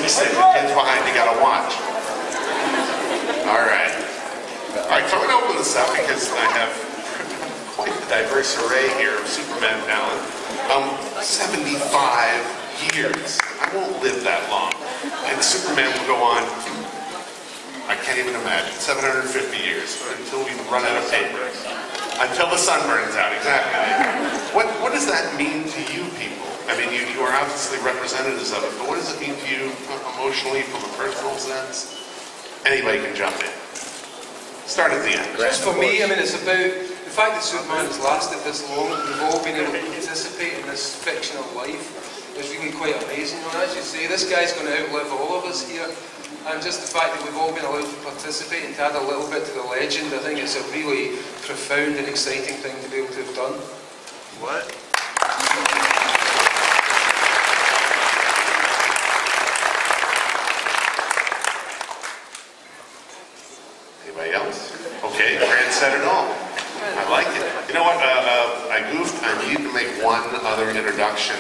sit. The kids behind, you gotta watch. All right. All right, so I'm gonna open this up because I have quite a diverse array here of Superman talent. 75 years. I won't live that long. And Superman will go on, I can't even imagine, 750 years until we run out of paper. Until the sun burns out, exactly. What does that mean to you people? I mean, you are obviously representatives of it, but what does it mean to you emotionally, from a personal sense? Anybody can jump in. Start at the end. Just for me, I mean, it's about the fact that Superman has lasted this long. We've all been able to participate in this fictional life. It's really quite amazing. And as you say, this guy's going to outlive all of us here. And just the fact that we've all been allowed to participate and to add a little bit to the legend, I think it's a really profound and exciting thing to be able to have done. What? Anybody else? Okay, Grant said it all. I like it. You know what? I goofed. I need to make one other introduction.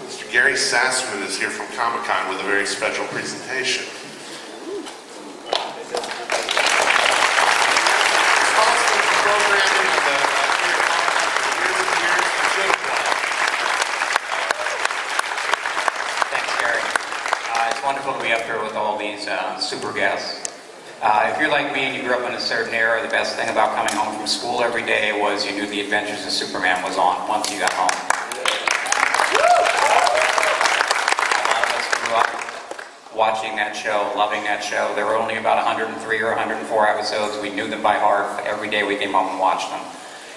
Mr. Gary Sassman is here from Comic-Con with a very special presentation. Thanks, Gary. It's wonderful to be up here with all these super guests. If you're like me and you grew up in a certain era, the best thing about coming home from school every day was you knew the Adventures of Superman was on once you got home. Watching that show, loving that show. There were only about 103 or 104 episodes. We knew them by heart. Every day we came home and watched them.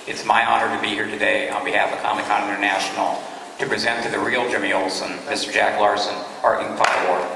It's my honor to be here today on behalf of Comic-Con International to present to the real Jimmy Olsen, Mr. Jack Larson, our Inkpot Award.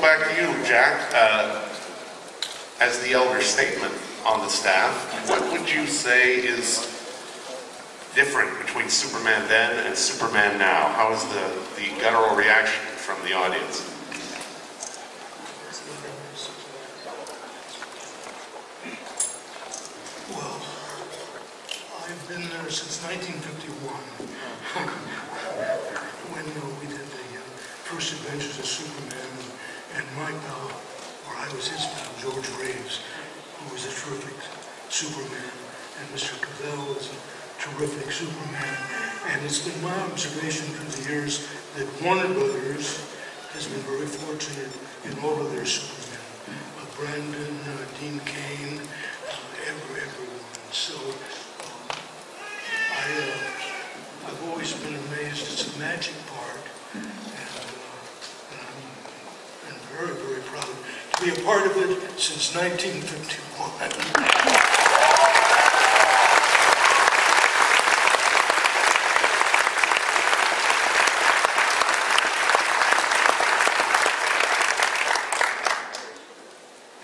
Back to you, Jack. As the elder statesman on the staff, what would you say is different between Superman then and Superman now? How is the guttural reaction from the audience? Well, I've been there since 1951 when we did the first Adventures of Superman. And my pal, or I was his pal, George Reeves, who was a terrific Superman, and Mr. Cavell was a terrific Superman. And it's been my observation through the years that Warner Brothers has been very fortunate in all of their Supermen. Brandon, Dean Cain, everyone. So I've always been amazed. It's a magic park. Very, very proud to be a part of it since 1951.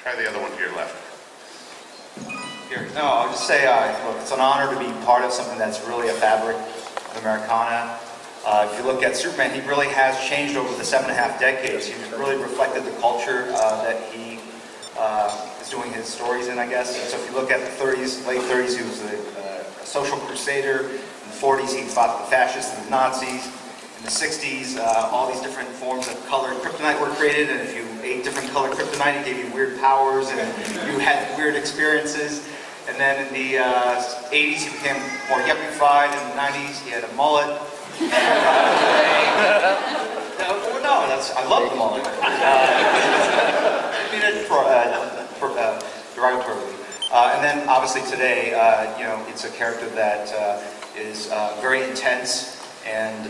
Try the other one to your left. Here. No, I'll just say, look, it's an honor to be part of something that's really a fabric of Americana. If you look at Superman, he really has changed over the 7.5 decades. He's really reflected the culture that he is doing his stories in, I guess. And so if you look at the 30s, late 30s, he was a social crusader. In the 40s, he fought the fascists and the Nazis. In the 60s, all these different forms of colored kryptonite were created, and if you ate different colored kryptonite, it gave you weird powers, and you had weird experiences. And then in the 80s, he became more yuppified. In the 90s, he had a mullet. I love the mullet. I mean it derogatorily. And then obviously today, you know, it's a character that is very intense, and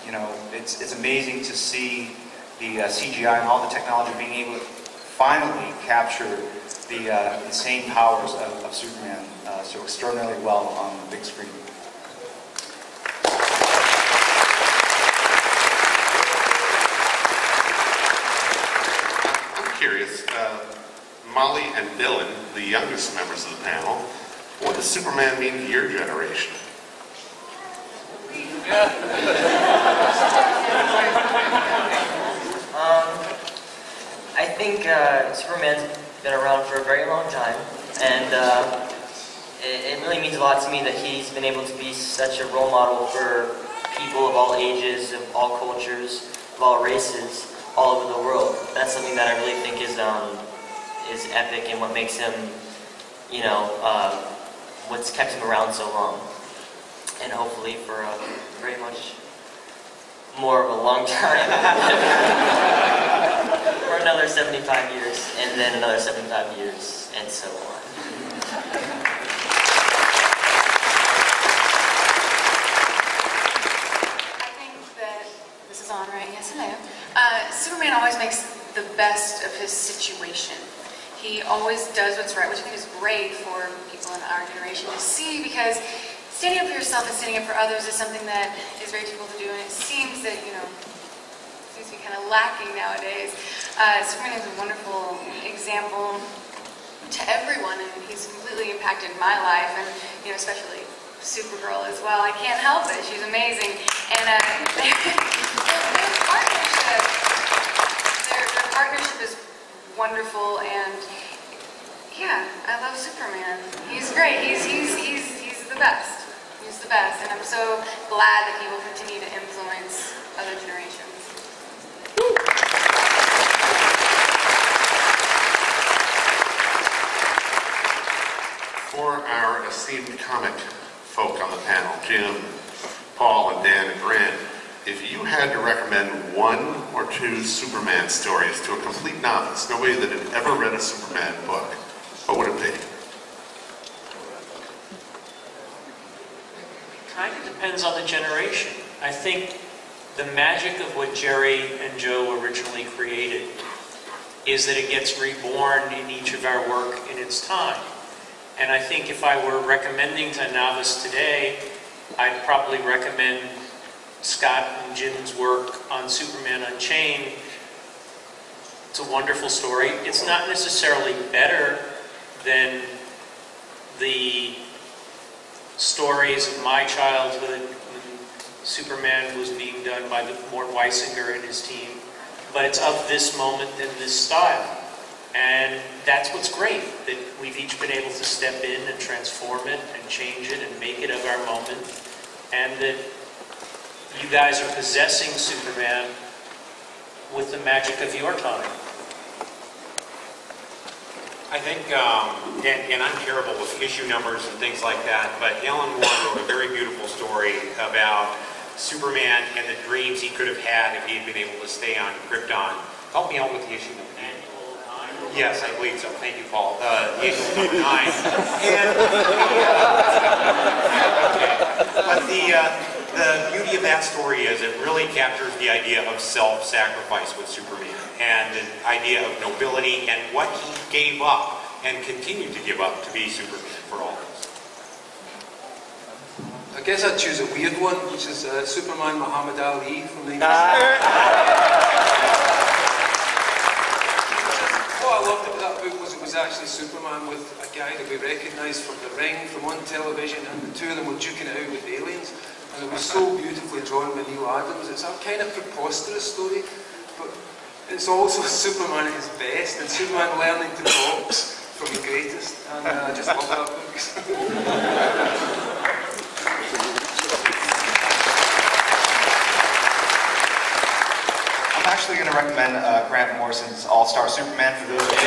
you know, it's amazing to see the CGI and all the technology being able to finally capture the insane powers of Superman. so extraordinarily well on the big screen. I'm curious, Molly and Dylan, the youngest members of the panel, what does Superman mean to your generation? I think Superman's been around for a very long time, and it really means a lot to me that he's been able to be such a role model for people of all ages, of all cultures, of all races, all over the world. That's something that I really think is epic and what makes him, you know, what's kept him around so long. And hopefully for very much more of a long time. For another 75 years, and then another 75 years, and so on. I think that, this is on, right? Yes, hello. Superman always makes the best of his situation. He always does what's right, which I think is great for people in our generation to see, because standing up for yourself and standing up for others is something that is very difficult to do, and it seems that, you know, seems to be kind of lacking nowadays. Superman is a wonderful example to everyone, and he's completely impacted my life, and, you know, especially Supergirl as well. I can't help it. She's amazing. And their partnership is wonderful, and yeah, I love Superman. He's great. He's the best. He's the best, and I'm so glad that he will continue to influence other generations. For our esteemed comic folk on the panel, Jim, Paul, and Dan, and Grant, if you had to recommend one or two Superman stories to a complete novice, nobody that had ever read a Superman book, what would it be? Kind of depends on the generation. I think the magic of what Jerry and Joe originally created is that it gets reborn in each of our work in its time. And I think if I were recommending to a novice today, I'd probably recommend Scott and Jim's work on Superman Unchained. It's a wonderful story. It's not necessarily better than the stories of my childhood when Superman was being done by Mort Weisinger and his team, but it's of this moment and this style. And that's what's great, that we've each been able to step in and transform it and change it and make it of our moment, and that you guys are possessing Superman with the magic of your time. I think, and I'm terrible with issue numbers and things like that, but Alan Moore wrote a very beautiful story about Superman and the dreams he could have had if he had been able to stay on Krypton. Help me out with the issue number. Yes, I believe so. Thank you, Paul. Issue number 9. But the beauty of that story is it really captures the idea of self-sacrifice with Superman, and the idea of nobility and what he gave up and continued to give up to be Superman for all of us. I guess I'd choose a weird one, which is Superman Muhammad Ali from the What I loved about that book was it was actually Superman with a guy that we recognised from The Ring, from on television, and the two of them were duking it out with aliens, and it was so beautifully drawn by Neil Adams. It's a kind of preposterous story, but it's also Superman at his best, and Superman learning to box from the greatest, and I just love that book. I'm actually going to recommend Grant Morrison's All-Star Superman for those of you.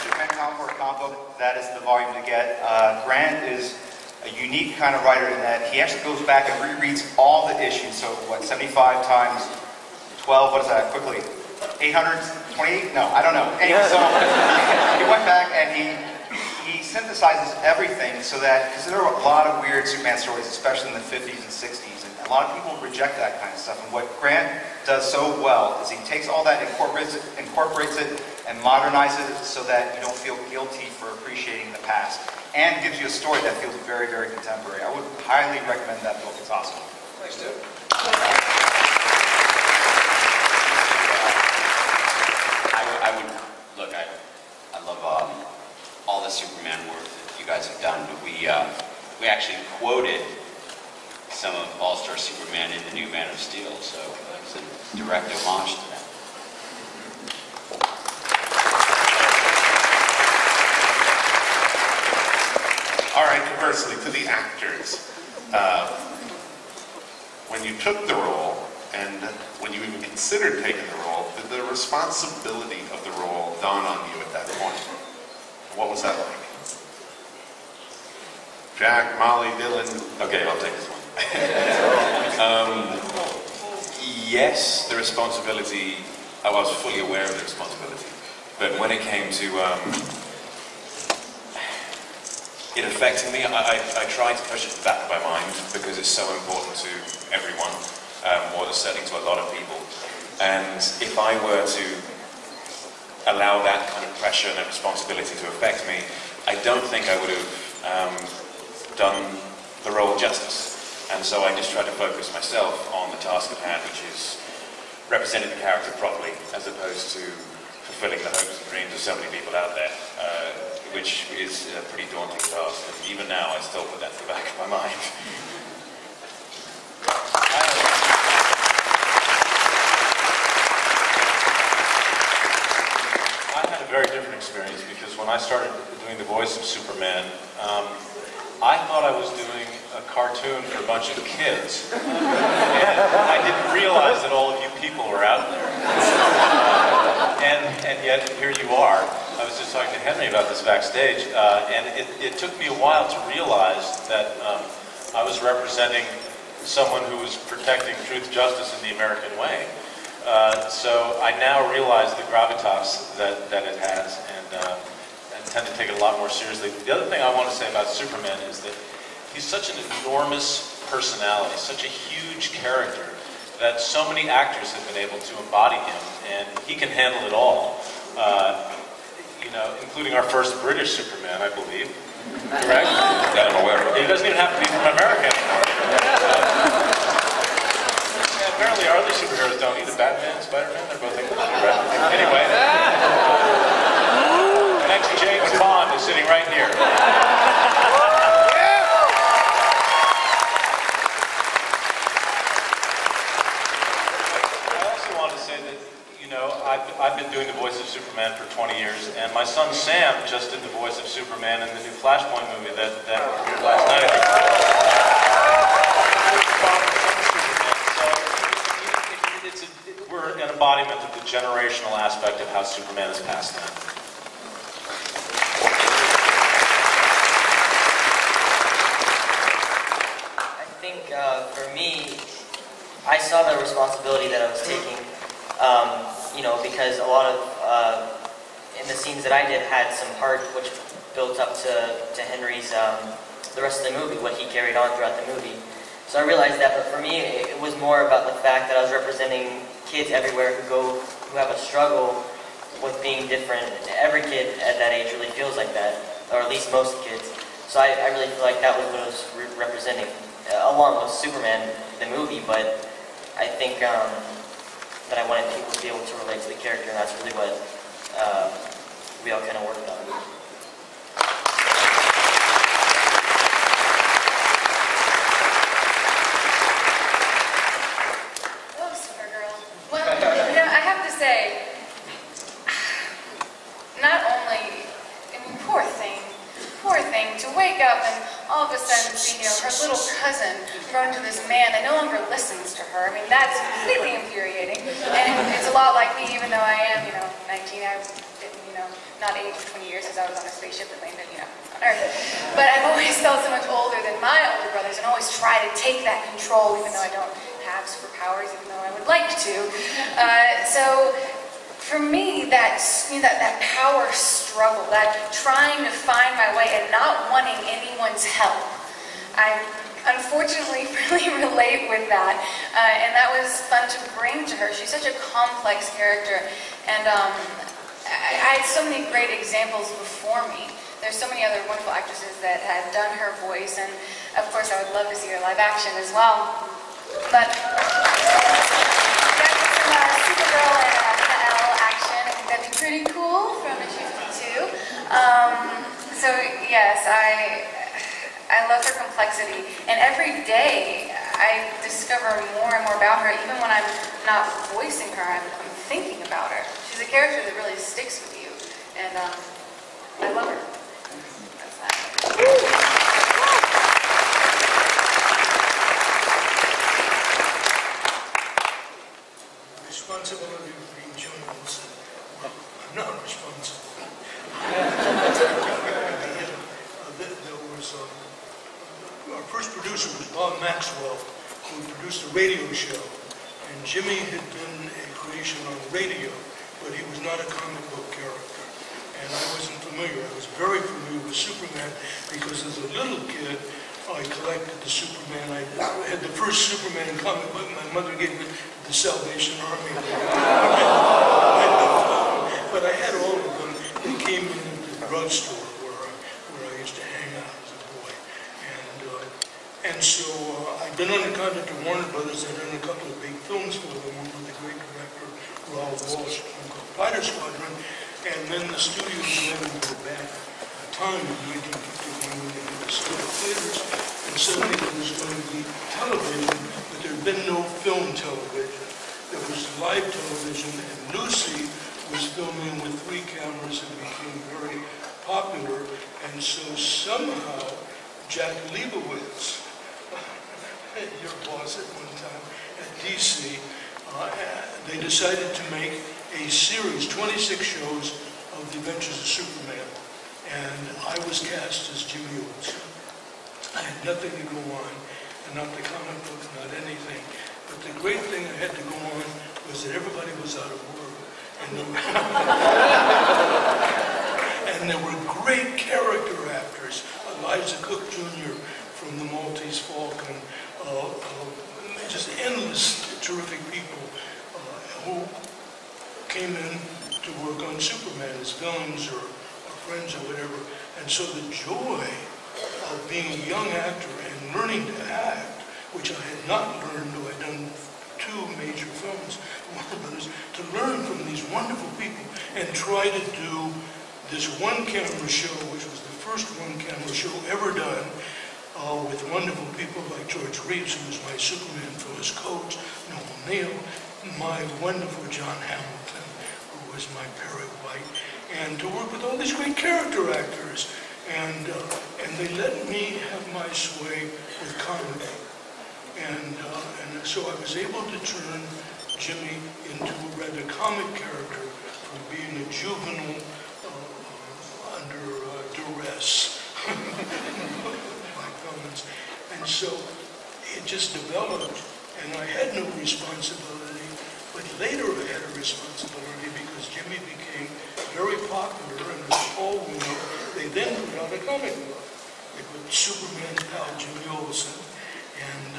Superman comic book, that is the volume to get. Grant is a unique kind of writer in that he actually goes back and rereads all the issues. So what, 75 times 12, what is that, quickly? 828? No, I don't know. Anyway, so he went back and he synthesizes everything so that, because there are a lot of weird Superman stories, especially in the 50s and 60s, and a lot of people reject that kind of stuff. And what Grant does so well is he takes all that, incorporates it and modernizes it so that you don't feel guilty for appreciating the past, and gives you a story that feels very, very contemporary. I would highly recommend that book. It's awesome. Thanks, Tim. I would look. I love all the Superman work that you guys have done, but we actually quoted some of All-Star Superman in the new Man of Steel, so it's a direct homage to that. All right, conversely, to the actors. When you took the role, and when you even considered taking the role, did the responsibility of the role dawn on you at that point? What was that like? Jack, Molly, Dylan? Okay, I'll take this one. Yes, the responsibility, I was fully aware of the responsibility, but when it came to it affecting me, I tried to push it back by mind because it's so important to everyone, or certainly to a lot of people. And if I were to allow that kind of pressure and that responsibility to affect me, I don't think I would have done the role justice. And so I just tried to focus myself on the task at hand, which is representing the character properly, as opposed to fulfilling the hopes and dreams of so many people out there, which is a pretty daunting task. And even now, I still put that in the back of my mind. I had a very different experience because when I started doing the voice of Superman, I thought I was doing a cartoon for a bunch of kids. And I didn't realize that all of you people were out there. And yet, here you are. I was just talking to Henry about this backstage, and it took me a while to realize that I was representing someone who was protecting truth, justice, in the American way. So I now realize the gravitas that it has, and tend to take it a lot more seriously. The other thing I want to say about Superman is that he's such an enormous personality, such a huge character, that so many actors have been able to embody him, and he can handle it all. You know, including our first British Superman, I believe. Correct? That I'm aware of. He doesn't even have to be from America anymore. Apparently our other superheroes don't either. Batman, Spider-Man, they're both English, right? Anyway. Next, James Bond is sitting right here. I also want to say that, you know, I've been doing the voice of Superman for 20 years, and my son Sam just did the voice of Superman in the new Flashpoint movie that premiered last night, I think. So we're an embodiment of the generational aspect of how Superman is passed down. For me, I saw the responsibility that I was taking, you know, because a lot of, in the scenes that I did had some heart, which built up to Henry's, the rest of the movie, what he carried on throughout the movie. So I realized that, but for me, it was more about the fact that I was representing kids everywhere who have a struggle with being different. Every kid at that age really feels like that, or at least most kids. So I really feel like that was what I was representing, along with Superman, the movie, but I think that I wanted people to be able to relate to the character, and that's really what we all kind of worked on. Hello, Supergirl. Well, you know, I have to say, not only, I mean, poor thing, to wake up and all of a sudden see, you know, her little cousin grown to this man that no longer listens to her. I mean, that's completely infuriating. And it's a lot like me, even though I am, you know, 19, I didn't, you know, not aged for 20 years because I was on a spaceship that landed, you know, on Earth. But I've always felt so much older than my older brothers and always try to take that control, even though I don't have superpowers, even though I would like to. So for me, that power struggle, that trying to find my way and not wanting anyone's help, I unfortunately really relate with that. And that was fun to bring to her. She's such a complex character. And I had so many great examples before me. There's so many other wonderful actresses that have done her voice, and of course I would love to see her live action as well. But got some Supergirl and L action. I think that'd be pretty cool from issue 52. So yes, I love her complexity, and every day I discover more and more about her. Even when I'm not voicing her, I'm thinking about her. She's a character that really sticks with you, and I love her. That's that. Responsibility of being Joe Wilson. Well, I'm not responsible. There was our first producer was Bob Maxwell, who produced a radio show, and Jimmy had been a creation on radio, but he was not a comic book character, and I wasn't familiar. I was very familiar with Superman because as a little kid I collected the Superman. I had the first Superman comic book. My mother gave me the Salvation Army. But I had all of them. They came in the drugstore where I used to hang out as a boy. And so I've been under contract to Warner Brothers. I've done a couple of big films for them, one with the great director Raoul Walsh, one called Fighter Squadron. And then the studios let me go back a time in 1951 when they had the studio theaters. And suddenly there was going to be television, but there had been no film television. There was live television, and Lucy was filming with 3 cameras and became very popular. And so somehow Jack Leibowitz, your boss at one time at DC, they decided to make a series, 26 shows of the Adventures of Superman. And I was cast as Jimmy Olsen. I had nothing to go on, and not the comic books, not anything. But the great thing I had to go on was that everybody was out of work. And there were great character actors. Eliza Cook Jr. from The Maltese Falcon, just endless terrific people who came in to work on Superman as villains or friends or whatever. And so the joy of being a young actor and learning to act, which I had not learned, though I'd done 2 major films, to learn from these wonderful people and try to do this one-camera show, which was the first one-camera show ever done, with wonderful people like George Reeves, who was my Superman, Phyllis Coates, Noel Neal, my wonderful John Hamilton, who was my Perry White, and to work with all these great character actors. And they let me have my sway with comedy. And so I was able to turn Jimmy into a rather comic character from being a juvenile under duress by comments. And so it just developed, and I had no responsibility, but later I had a responsibility because Jimmy became very popular, and as all we know, they then put out a comic book. They put Superman's pal Jimmy Olsen, and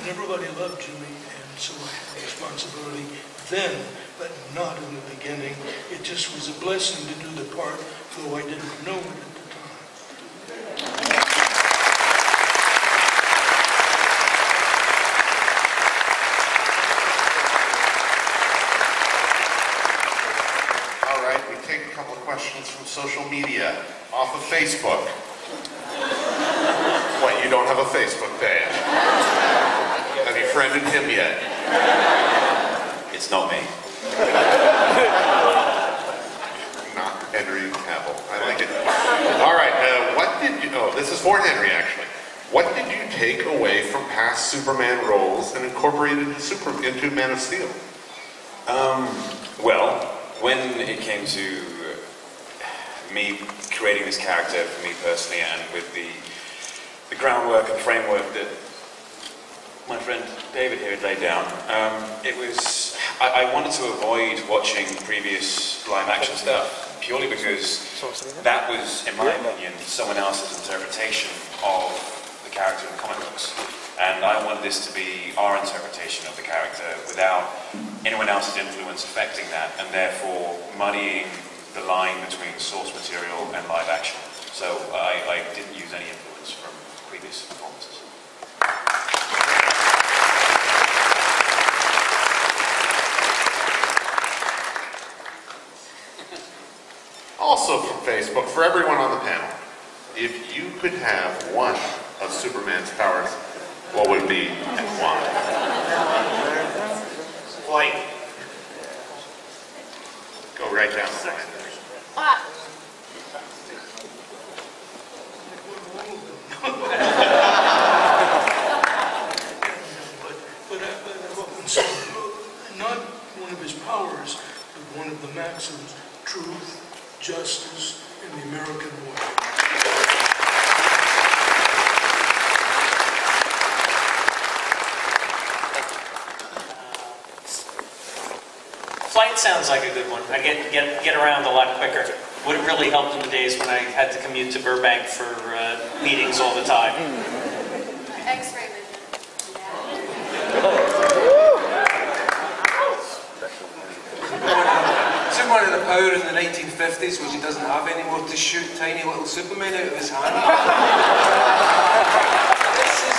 everybody loved Jimmy, and so I had a responsibility then, but not in the beginning. It just was a blessing to do the part, though I didn't know it at the time. All right, we take a couple of questions from social media, off of Facebook. What, you don't have a Facebook page? Have you friended him yet? It's not me. Not Henry Cavill. I like it. All right, this is for Henry, actually. What did you take away from past Superman roles and incorporate it into Man of Steel? Well, when it came to me creating this character for me personally, and with the groundwork and framework that my friend David here had laid down, I wanted to avoid watching previous live action stuff, purely because that was, in my opinion, someone else's interpretation of the character in comic books. And I wanted this to be our interpretation of the character without anyone else's influence affecting that, and therefore muddying the line between source material and live action. So I didn't use any influence from previous performances. Also from Facebook, for everyone on the panel, if you could have one of Superman's powers, what would it be and why? Flight. Go right down the line. but not one of his powers, but one of the maxims: truth, justice, and the American way. Flight sounds like a good one. I get around a lot quicker. Would have really helped in the days when I had to commute to Burbank for meetings all the time. X-ray vision. Superman had a power in the 1950s which he doesn't have anymore, to shoot tiny little Supermen out of his hand.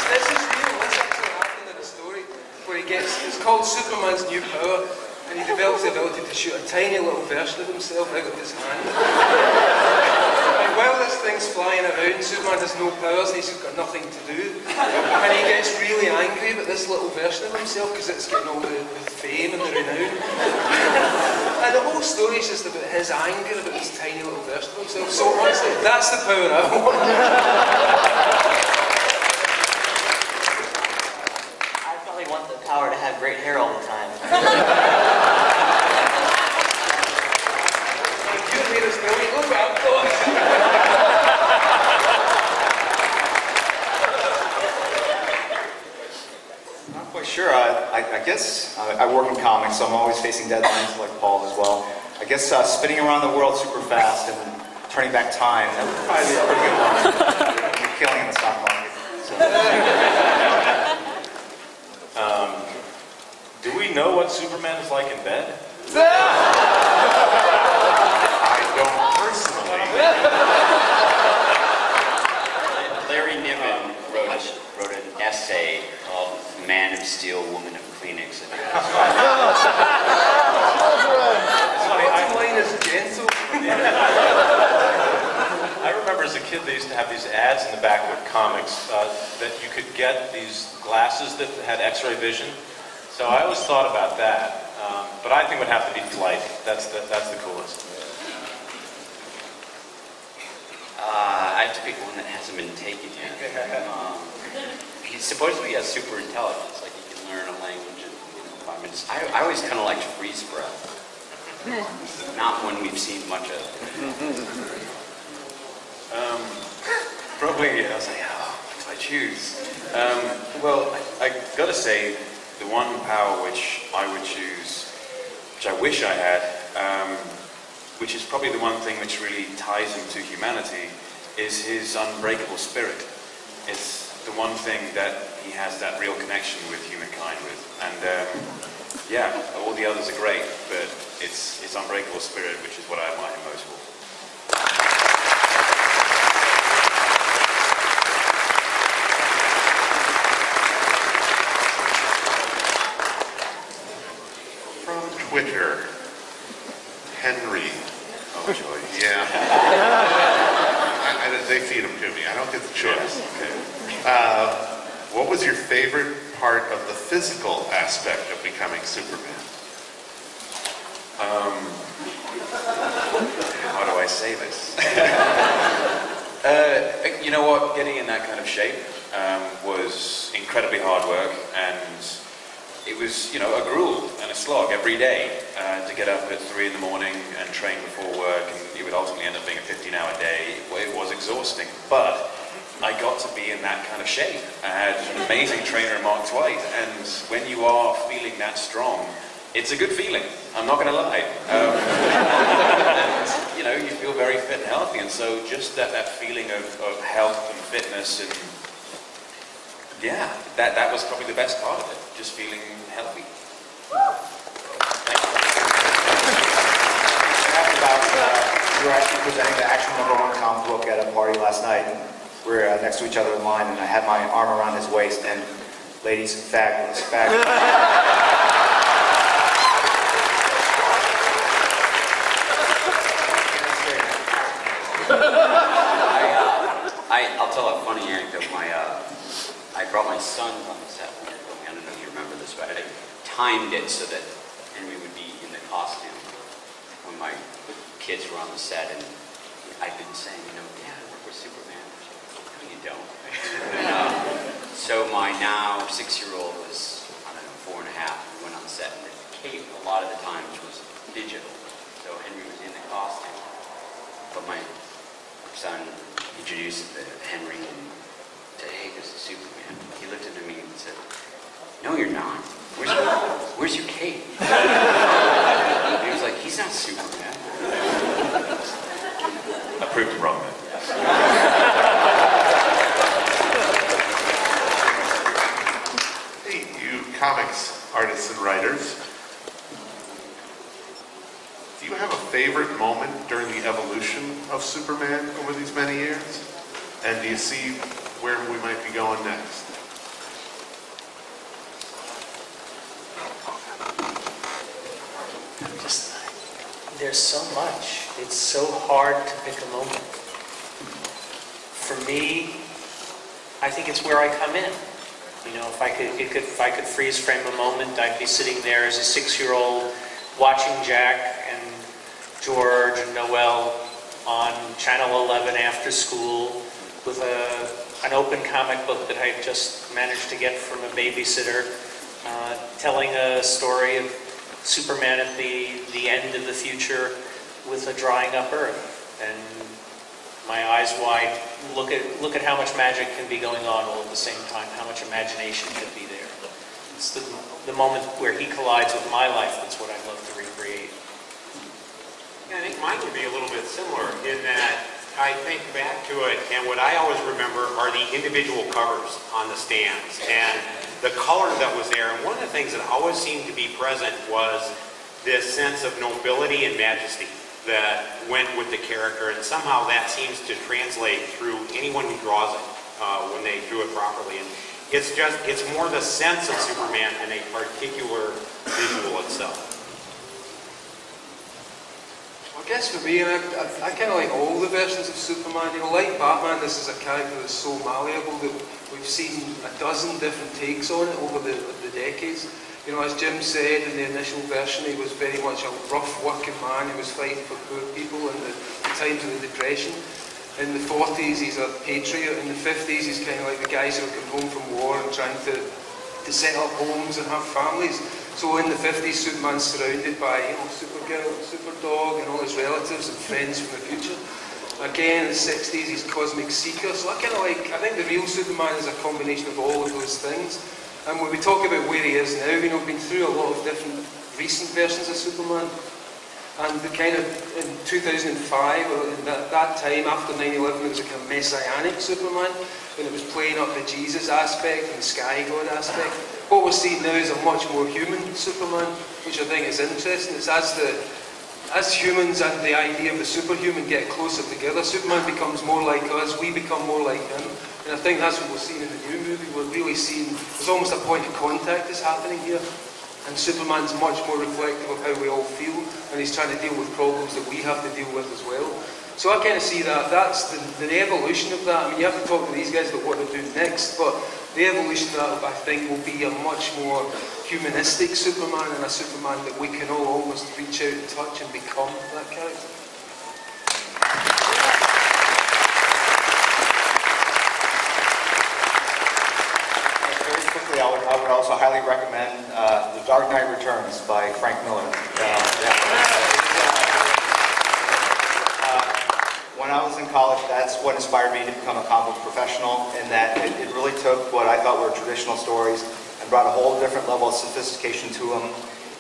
This is real. This actually happened in a story where it's called Superman's New Power, and he develops the ability to shoot a tiny little version of himself out of his hand. And while this thing's flying around, Superman has no powers and he's got nothing to do. And he gets really angry about this little version of himself because it's getting all the fame and the renown. And the whole story is just about his anger about this tiny little version of himself. So honestly, that's the power I want. I probably want the power to have great hair all the time. Not quite sure. I guess I work in comics, so I'm always facing deadlines like Paul as well. I guess spinning around the world super fast and turning back time, that would probably be a pretty good one. You're killing in the stock market. So. Do we know what Superman is like in bed? I don't personally. Larry Niven wrote an essay called Man of Steel, Woman of Kleenex. I remember as a kid they used to have these ads in the back of comics that you could get these glasses that had X-ray vision. So I always thought about that, but I think it would have to be Flight. That's the coolest. I have to pick one that hasn't been taken yet. He supposedly has super intelligence, like he can learn a language in 5 minutes. I always kind of liked freeze breath. Not one we've seen much of. Probably, I was like, oh, what do I choose? Well, I gotta say, the one power which I would choose, which I wish I had, which is probably the one thing which really ties him to humanity, is his unbreakable spirit. It's the one thing that he has that real connection with humankind with. And yeah, all the others are great, but it's his unbreakable spirit which is what I admire him most for. Twitter, Henry. Oh, joy. Yeah. They feed them to me. I don't get the choice. Okay. What was your favorite part of the physical aspect of becoming Superman? How do I say this? You know what? Getting in that kind of shape was incredibly hard work, and it was, you know, a gruel and a slog every day to get up at 3 in the morning and train before work, and it would ultimately end up being a 15-hour day. It was exhausting, but I got to be in that kind of shape. I had an amazing trainer in Mark Twight, and when you are feeling that strong, it's a good feeling. I'm not going to lie. And, you know, you feel very fit and healthy, and so just that feeling of health and fitness and yeah, that was probably the best part of it, just feeling healthy. We were actually presenting the actual #1 comic book at a party last night, and we were next to each other in line, and I had my arm around his waist, and ladies, fabulous, fabulous. I'll tell a funny anecdote. I brought my sons on the set. I don't know if you remember this, but I timed it so that Henry would be in the costume when my kids were on the set, and I've been saying, Dad, I work with Superman. No, you don't. So my now 6-year-old was, I don't know, 4 and a half. We went on the set, and the cape a lot of the times was digital. So Henry was in the costume, but my son introduced Henry and said, "Hey, this is Superman." He looked at me and said, "No, you're not. Where's your cape?" He was like, "He's not Superman." I proved him wrong then. Hey, you comics artists and writers, do you have a favorite moment during the evolution of Superman over these many years? And do you see where we might be going next? There's so much. It's so hard to pick a moment. For me, I think it's where I come in. If I could freeze frame a moment, I'd be sitting there as a 6-year-old watching Jack and George and Noel on Channel 11 after school with an open comic book that I just managed to get from a babysitter, telling a story of Superman at the end of the future with a drying up Earth, and my eyes wide. Look at how much magic can be going on all at the same time. How much imagination could be there. It's the moment where he collides with my life. That's what I'd love to recreate. Yeah, I think mine would be a little bit similar in that I think back to it, and what I always remember are the individual covers on the stands and the color that was there. And one of the things that always seemed to be present was this sense of nobility and majesty that went with the character, and somehow that seems to translate through anyone who draws it when they do it properly. And it's more the sense of Superman than a particular visual itself. I guess for me, I kind of like all the versions of Superman. Like Batman, this is a character that's so malleable that we've seen a dozen different takes on it over the decades. As Jim said, in the initial version, he was very much a rough working man. He was fighting for poor people in the times of the Depression. In the 40s, he's a patriot. In the 50s, he's kind of like the guys who are coming home from war and trying to set up homes and have families. So in the 50s, Superman's surrounded by Supergirl, Superdog, and all his relatives and friends from the future. Again, in the 60s, he's Cosmic Seeker. So I think the real Superman is a combination of all of those things. And when we talk about where he is now, we've been through a lot of different recent versions of Superman. And the kind of, in 2005, or in that time, after 9/11, it was a kind of messianic Superman, and it was playing up the Jesus aspect and the sky god aspect. What we're seeing now is a much more human Superman, which I think is interesting. It's as humans and the idea of the superhuman get closer together, Superman becomes more like us, we become more like him. And I think that's what we're seeing in the new movie. We're really seeing, there's almost a point of contact that's happening here. And Superman's much more reflective of how we all feel, and he's trying to deal with problems that we have to deal with as well. So I kind of see that, that's the evolution of that. I mean, you have to talk to these guys about what they're doing next, but the evolution of that, I think, will be a much more humanistic Superman, and a Superman that we can all almost reach out and touch and become that character. Very quickly, I would also highly recommend The Dark Knight Returns by Frank Miller. When I was in college, that's what inspired me to become a comic book professional, in that it really took what I thought were traditional stories and brought a whole different level of sophistication to them.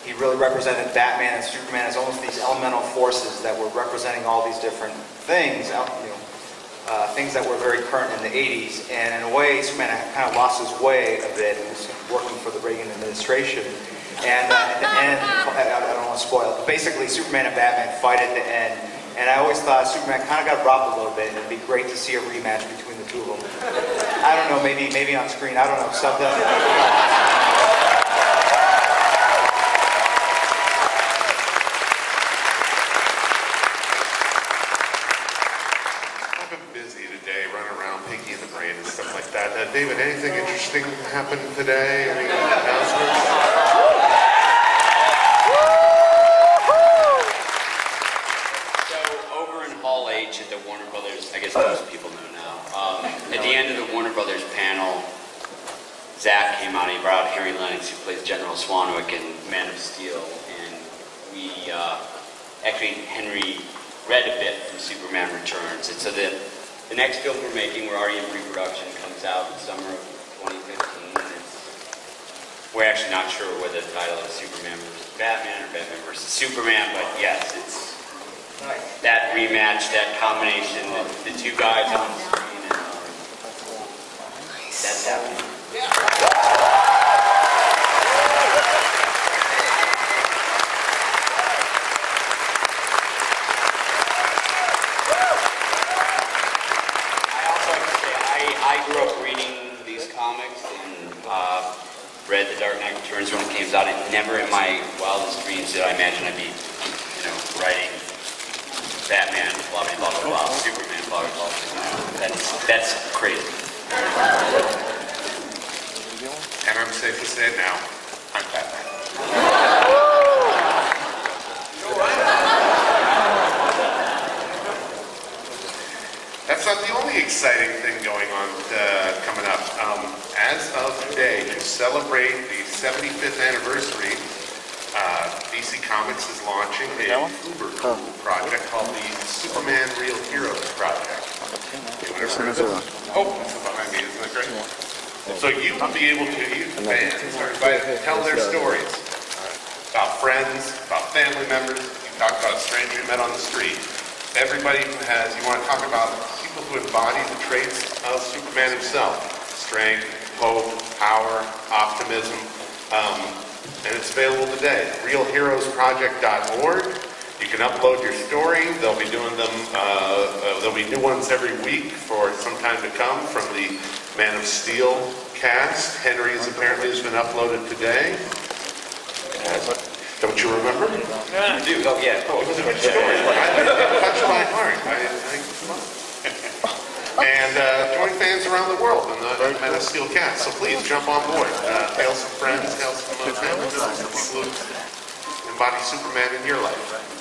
He really represented Batman and Superman as almost these elemental forces that were representing all these different things, things that were very current in the 80s. And in a way, Superman kind of lost his way a bit and was working for the Reagan administration. And at the end, I don't want to spoil it, but basically Superman and Batman fight at the end. And I always thought Superman kind of got robbed a little bit, and it'd be great to see a rematch between the two of them. I don't know, maybe on screen, I don't know, something. I've been busy today, running around, picking the brain and stuff like that. David, anything interesting happened today? Any announcements? Hall H at the Warner Brothers, I guess most people know now. At the end of the Warner Brothers panel, Zach came out, he brought out Harry Lennox, who plays General Swanwick in Man of Steel, and we, actually Henry read a bit from Superman Returns, and so the next film we're making, we're already in pre-production, comes out in summer of 2015, and we're actually not sure whether the title is Superman versus Batman or Batman versus Superman, but yes, it's that rematch, that combination, the two guys on the screen, and that's happening. I also like to say, I grew up reading these comics and read The Dark Knight Returns when it came out, and never in my wildest dreams did I imagine I'd be, writing Batman, blah, blah, blah, blah, blah, Superman, blah, blah, blah. That's crazy. And I'm safe to say it now, I'm Batman. That's not the only exciting thing going on coming up. As of today, to celebrate the 75th anniversary, DC Comics is launching a uber cool project called the Superman Real Heroes Project. Anyone ever heard of this? Oh, this is behind me, isn't that great? So you will be able to, you fans are invited to tell their stories about friends, about family members. You talk about a stranger you met on the street. Everybody who has, you want to talk about people who embody the traits of Superman himself. Strength, hope, power, optimism. And it's available today. RealHeroesProject.org. You can upload your story. They'll be doing them, there'll be new ones every week for some time to come from the Man of Steel cast. Henry's apparently has been uploaded today. Don't you remember? I do. Oh, yeah. Oh, it was a good story. It touched my heart. And join fans around the world in the Man of Steel cast. So please jump on board. Hail some friends, hail some family members, people who embody Superman in your life.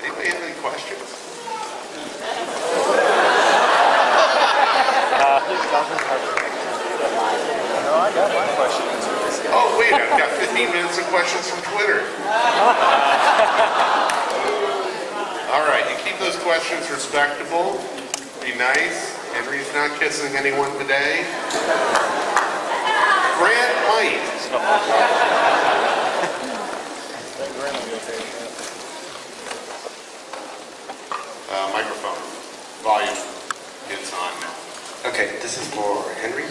Anybody have any questions? Oh, wait, I've got 15 minutes of questions from Twitter. All right, you keep those questions respectable. Be nice. Henry's not kissing anyone today. Grant might. Microphone. Volume. It's on now. Okay, this is for Henry.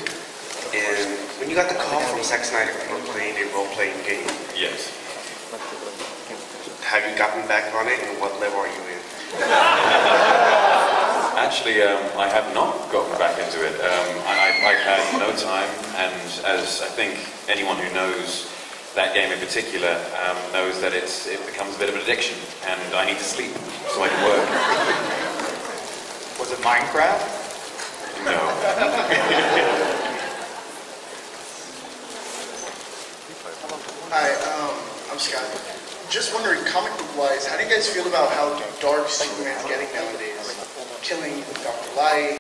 And when you got the call from Zack Snyder for playing a role-playing game, Yes. have you gotten back on it, and what level are you in? Actually, I have not gotten back into it. I've had no time, and as I think anyone who knows that game in particular knows that it becomes a bit of an addiction, and I need to sleep so I can work. Was it Minecraft? No. Hi, I'm Scott. Just wondering, comic book wise, how do you guys feel about how dark Superman's getting nowadays? Killing Dr. Light,